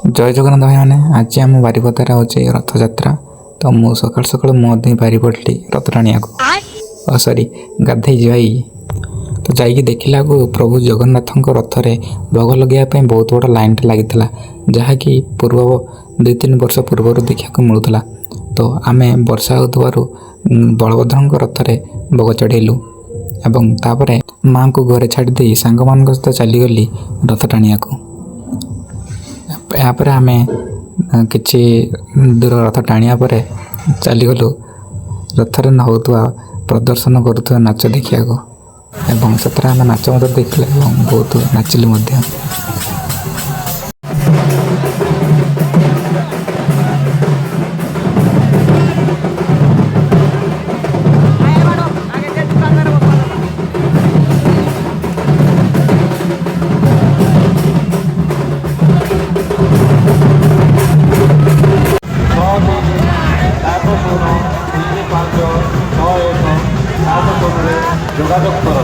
जय जगन्नाथ भाई मैंने आज आम बारिपदार होचे रथयात्रा। तो मु सकाल सकाल मुझे बाहरी पड़ी रथ टाणिया को सॉरी गाधे भाई। तो जाइए देखला को प्रभु जगन्नाथ रथ में भोग लगे बहुत बड़ा लाइन लगी जहाँकि पूर्व 2-3 वर्ष पूर्व देखा मिलूला। तो आम वर्षा होवर बलभद्र रथ में भोग चढ़ेलु एवं तापर माँ को घरे छाड़ी सांग मान सहित चलीगली रथ टाणिया को। यापर आम कि दूर रथ टाणिया पर चलीगलु रथर होता प्रदर्शन करुवा नाच देखा एवं से आम नाच देखले बहुत नाचिलु। যোগাযোগ করো।